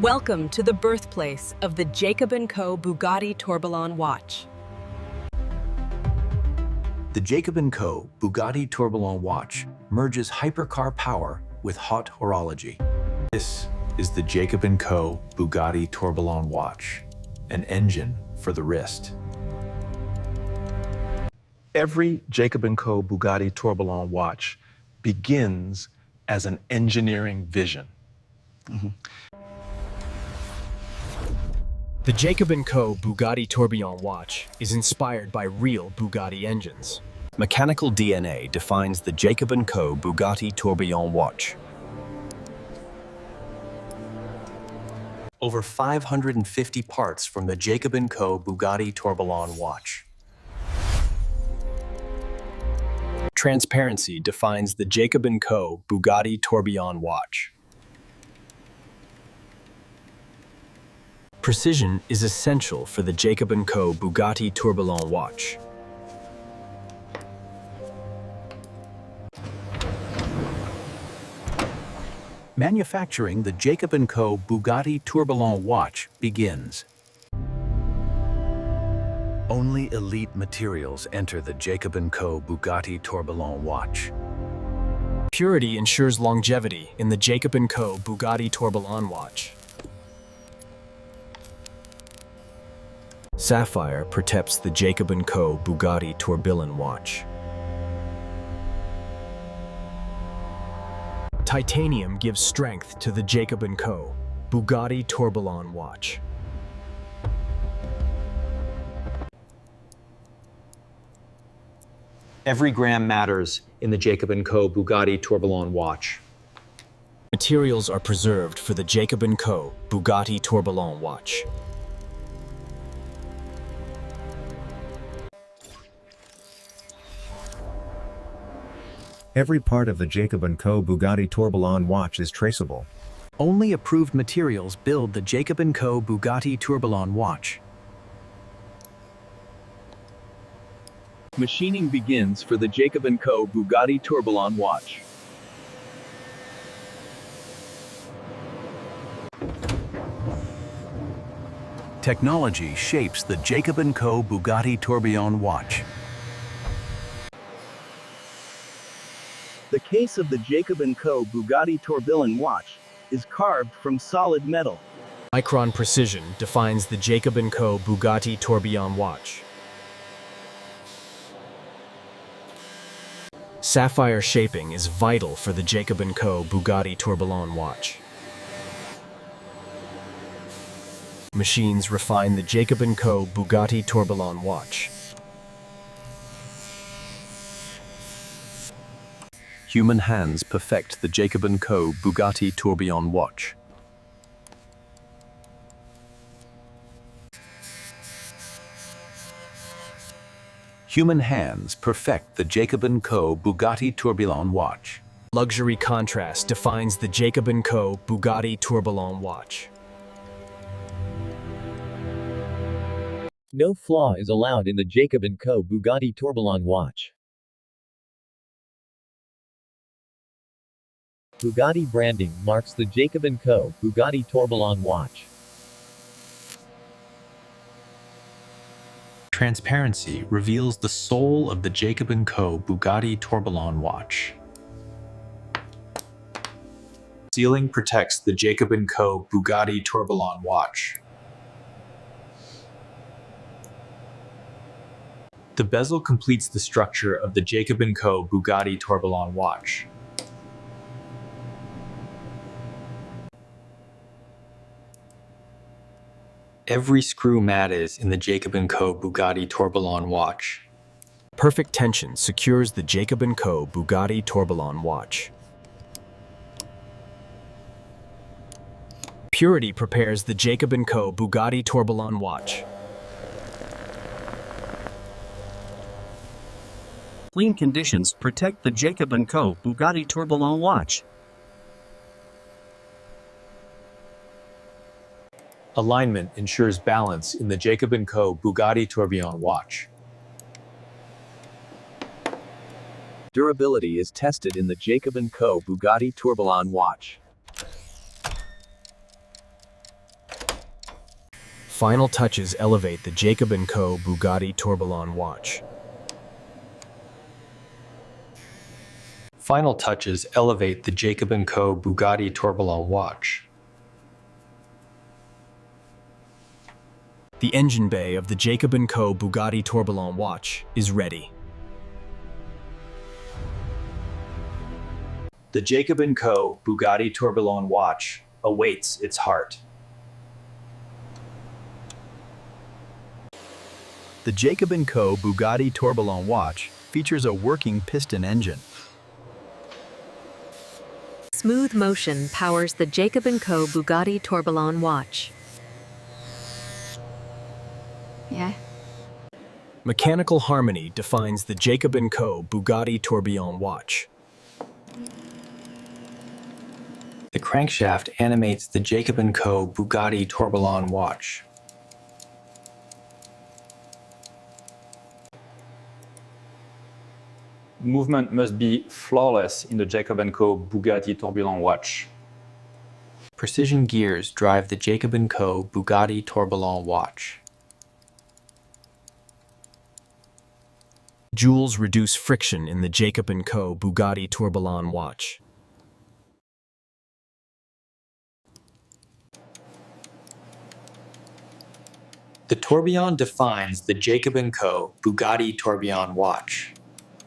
Welcome to the birthplace of the Jacob & Co. Bugatti Tourbillon watch. The Jacob & Co. Bugatti Tourbillon watch merges hypercar power with haute horology. This is the Jacob & Co. Bugatti Tourbillon watch, an engine for the wrist. Every Jacob & Co. Bugatti Tourbillon watch begins as an engineering vision. The Jacob & Co. Bugatti Tourbillon watch is inspired by real Bugatti engines. Mechanical DNA defines the Jacob & Co. Bugatti Tourbillon watch. Over 550 parts from the Jacob & Co. Bugatti Tourbillon watch. Transparency defines the Jacob & Co. Bugatti Tourbillon watch. Precision is essential for the Jacob & Co. Bugatti Tourbillon watch. Manufacturing the Jacob & Co. Bugatti Tourbillon watch begins. Only elite materials enter the Jacob & Co. Bugatti Tourbillon watch. Purity ensures longevity in the Jacob & Co. Bugatti Tourbillon watch. Sapphire protects the Jacob & Co. Bugatti Tourbillon watch. Titanium gives strength to the Jacob & Co. Bugatti Tourbillon watch. Every gram matters in the Jacob & Co. Bugatti Tourbillon watch. Materials are preserved for the Jacob & Co. Bugatti Tourbillon watch. Every part of the Jacob & Co. Bugatti Tourbillon watch is traceable. Only approved materials build the Jacob & Co. Bugatti Tourbillon watch. Machining begins for the Jacob & Co. Bugatti Tourbillon watch. Technology shapes the Jacob & Co. Bugatti Tourbillon watch. The case of the Jacob & Co. Bugatti Tourbillon watch is carved from solid metal. Micron precision defines the Jacob & Co. Bugatti Tourbillon watch. Sapphire shaping is vital for the Jacob & Co. Bugatti Tourbillon watch. Machines refine the Jacob & Co. Bugatti Tourbillon watch. Human hands perfect the Jacob & Co. Bugatti Tourbillon watch. Human hands perfect the Jacob & Co. Bugatti Tourbillon watch. Luxury contrast defines the Jacob & Co. Bugatti Tourbillon watch. No flaw is allowed in the Jacob & Co. Bugatti Tourbillon watch. Bugatti branding marks the Jacob & Co. Bugatti Tourbillon watch. Transparency reveals the soul of the Jacob & Co. Bugatti Tourbillon watch. Sealing protects the Jacob & Co. Bugatti Tourbillon watch. The bezel completes the structure of the Jacob & Co. Bugatti Tourbillon watch. Every screw matters in the Jacob & Co. Bugatti Tourbillon watch. Perfect tension secures the Jacob & Co. Bugatti Tourbillon watch. Purity prepares the Jacob & Co. Bugatti Tourbillon watch. Clean conditions protect the Jacob & Co. Bugatti Tourbillon watch. Alignment ensures balance in the Jacob & Co. Bugatti Tourbillon watch. Durability is tested in the Jacob & Co. Bugatti Tourbillon watch. Final touches elevate the Jacob & Co. Bugatti Tourbillon watch. Final touches elevate the Jacob & Co. Bugatti Tourbillon watch. The engine bay of the Jacob & Co. Bugatti Tourbillon watch is ready. The Jacob & Co. Bugatti Tourbillon watch awaits its heart. The Jacob & Co. Bugatti Tourbillon watch features a working piston engine. Smooth motion powers the Jacob & Co. Bugatti Tourbillon watch. Yeah. Mechanical harmony defines the Jacob & Co. Bugatti Tourbillon watch. The crankshaft animates the Jacob & Co. Bugatti Tourbillon watch. Movement must be flawless in the Jacob & Co. Bugatti Tourbillon watch. Precision gears drive the Jacob & Co. Bugatti Tourbillon watch. Jewels reduce friction in the Jacob & Co. Bugatti Tourbillon watch. The tourbillon defines the Jacob & Co. Bugatti Tourbillon watch.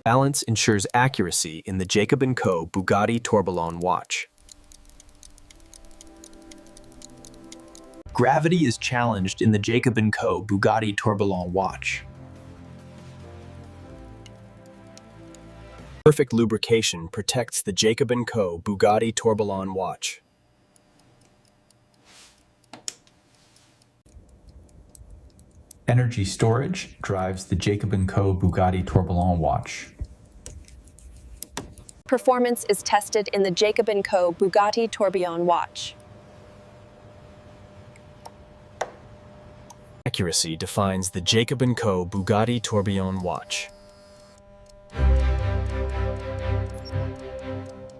Balance ensures accuracy in the Jacob & Co. Bugatti Tourbillon watch. Gravity is challenged in the Jacob & Co. Bugatti Tourbillon watch. Perfect lubrication protects the Jacob & Co. Bugatti Tourbillon watch. Energy storage drives the Jacob & Co. Bugatti Tourbillon watch. Performance is tested in the Jacob & Co. Bugatti Tourbillon watch. Accuracy defines the Jacob & Co. Bugatti Tourbillon watch.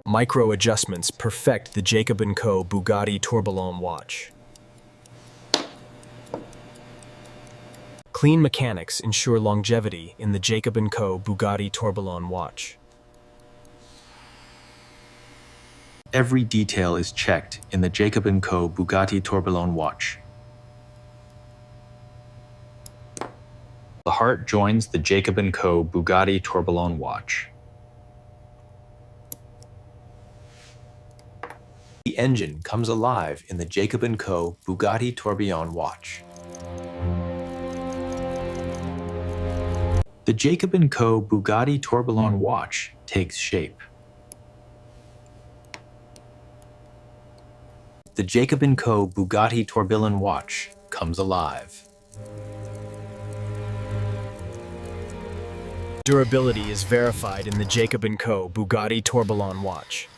Micro adjustments perfect the Jacob & Co. Bugatti Tourbillon watch. Clean mechanics ensure longevity in the Jacob & Co. Bugatti Tourbillon watch. Every detail is checked in the Jacob & Co. Bugatti Tourbillon watch. The heart joins the Jacob & Co. Bugatti Tourbillon watch. The engine comes alive in the Jacob & Co. Bugatti Tourbillon watch. The Jacob & Co. Bugatti Tourbillon watch takes shape. The Jacob & Co. Bugatti Tourbillon watch comes alive. Durability is verified in the Jacob & Co. Bugatti Tourbillon watch.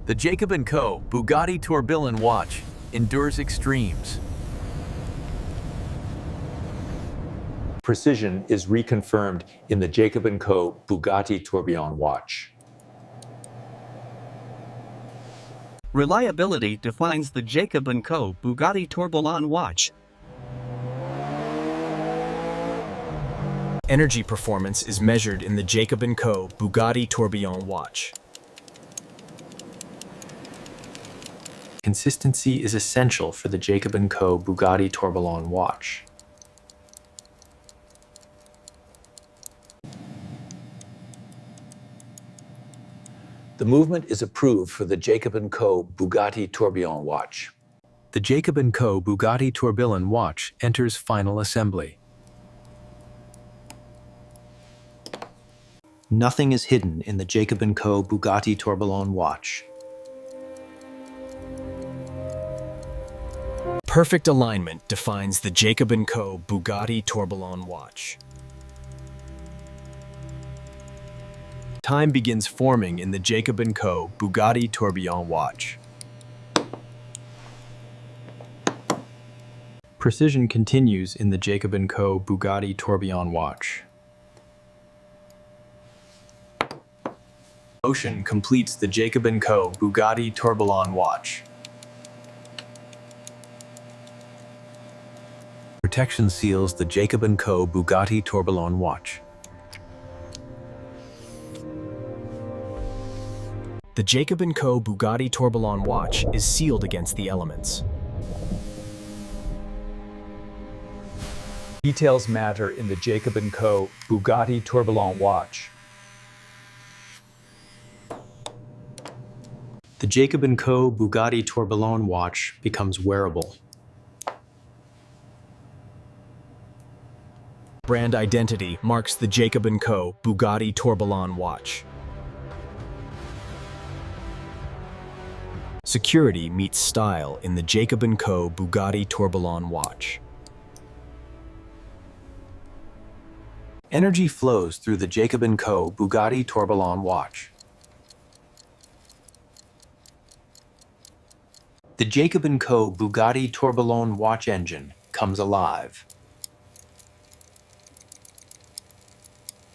The Jacob & Co. Bugatti Tourbillon watch endures extremes. Precision is reconfirmed in the Jacob & Co. Bugatti Tourbillon watch. Reliability defines the Jacob & Co. Bugatti Tourbillon watch. Energy performance is measured in the Jacob & Co. Bugatti Tourbillon watch. Consistency is essential for the Jacob & Co. Bugatti Tourbillon watch. The movement is approved for the Jacob & Co. Bugatti Tourbillon watch. The Jacob & Co. Bugatti Tourbillon watch enters final assembly. Nothing is hidden in the Jacob & Co. Bugatti Tourbillon watch. Perfect alignment defines the Jacob & Co. Bugatti Tourbillon watch. Time begins forming in the Jacob & Co. Bugatti Tourbillon watch. Precision continues in the Jacob & Co. Bugatti Tourbillon watch. Motion completes the Jacob & Co. Bugatti Tourbillon watch. protection seals the Jacob & Co. Bugatti Tourbillon watch. The Jacob & Co. Bugatti Tourbillon watch is sealed against the elements. Details matter in the Jacob & Co. Bugatti Tourbillon watch. The Jacob & Co. Bugatti Tourbillon watch becomes wearable. Brand identity marks the Jacob & Co. Bugatti Tourbillon watch. Security meets style in the Jacob & Co. Bugatti Tourbillon watch. Energy flows through the Jacob & Co. Bugatti Tourbillon watch. The Jacob & Co. Bugatti Tourbillon watch engine comes alive.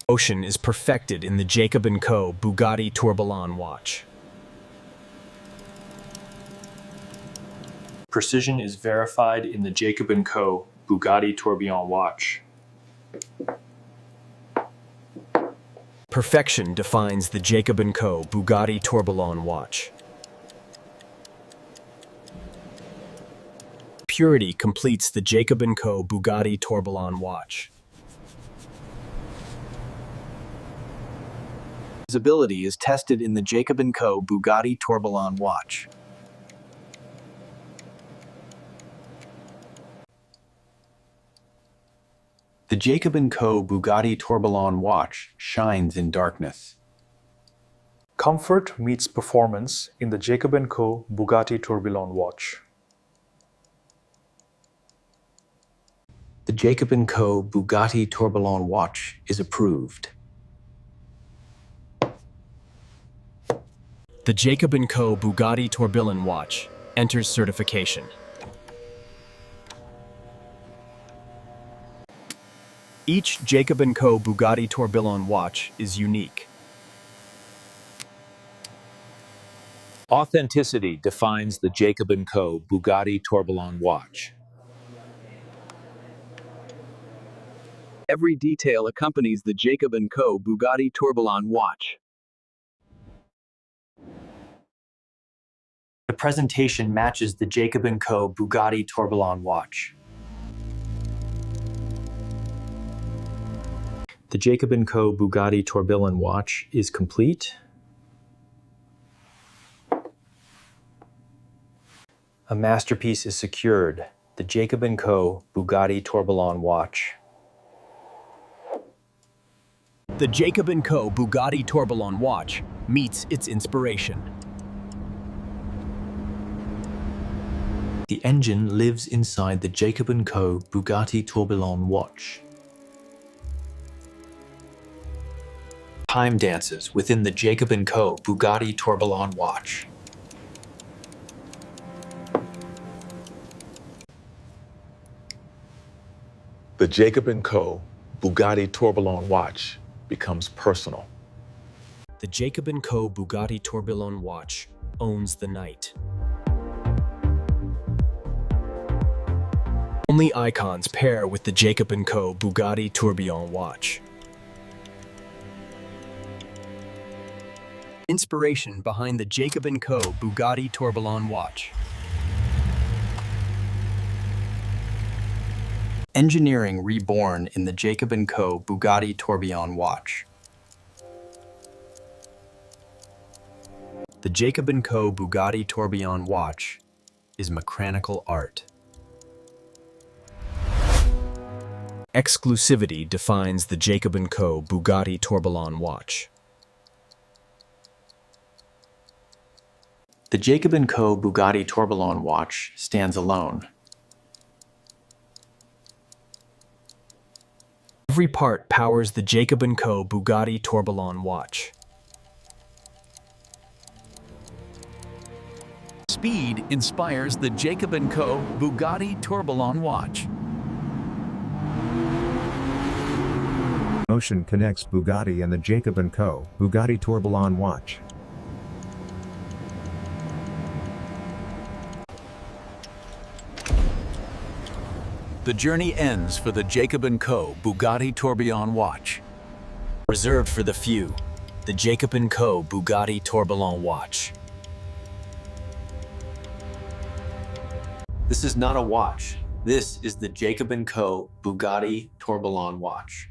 Motion is perfected in the Jacob & Co. Bugatti Tourbillon watch. Precision is verified in the Jacob & Co. Bugatti Tourbillon watch. Perfection defines the Jacob & Co. Bugatti Tourbillon watch. Purity completes the Jacob & Co. Bugatti Tourbillon watch. Visibility is tested in the Jacob & Co. Bugatti Tourbillon watch. The Jacob & Co. Bugatti Tourbillon watch shines in darkness. Comfort meets performance in the Jacob & Co. Bugatti Tourbillon watch. The Jacob & Co. Bugatti Tourbillon watch is approved. The Jacob & Co. Bugatti Tourbillon watch enters certification. Each Jacob & Co. Bugatti Tourbillon watch is unique. Authenticity defines the Jacob & Co. Bugatti Tourbillon watch. Every detail accompanies the Jacob & Co. Bugatti Tourbillon watch. The presentation matches the Jacob & Co. Bugatti Tourbillon watch. The Jacob & Co. Bugatti Tourbillon watch is complete. A masterpiece is secured, the Jacob & Co. Bugatti Tourbillon watch. The Jacob & Co. Bugatti Tourbillon watch meets its inspiration. The engine lives inside the Jacob & Co. Bugatti Tourbillon watch. Time dances within the Jacob & Co. Bugatti Tourbillon watch. The Jacob & Co. Bugatti Tourbillon watch becomes personal. The Jacob & Co. Bugatti Tourbillon watch owns the night. Only icons pair with the Jacob & Co. Bugatti Tourbillon watch. Inspiration behind the Jacob & Co. Bugatti Tourbillon watch. Engineering reborn in the Jacob & Co. Bugatti Tourbillon watch. The Jacob & Co. Bugatti Tourbillon watch is mechanical art. Exclusivity defines the Jacob & Co. Bugatti Tourbillon watch. The Jacob & Co. Bugatti Tourbillon watch stands alone. Every part powers the Jacob & Co. Bugatti Tourbillon watch. Speed inspires the Jacob & Co. Bugatti Tourbillon watch. Motion connects Bugatti and the Jacob & Co. Bugatti Tourbillon watch. The journey ends for the Jacob & Co. Bugatti Tourbillon watch. Reserved for the few, the Jacob & Co. Bugatti Tourbillon watch. This is not a watch. This is the Jacob & Co. Bugatti Tourbillon watch.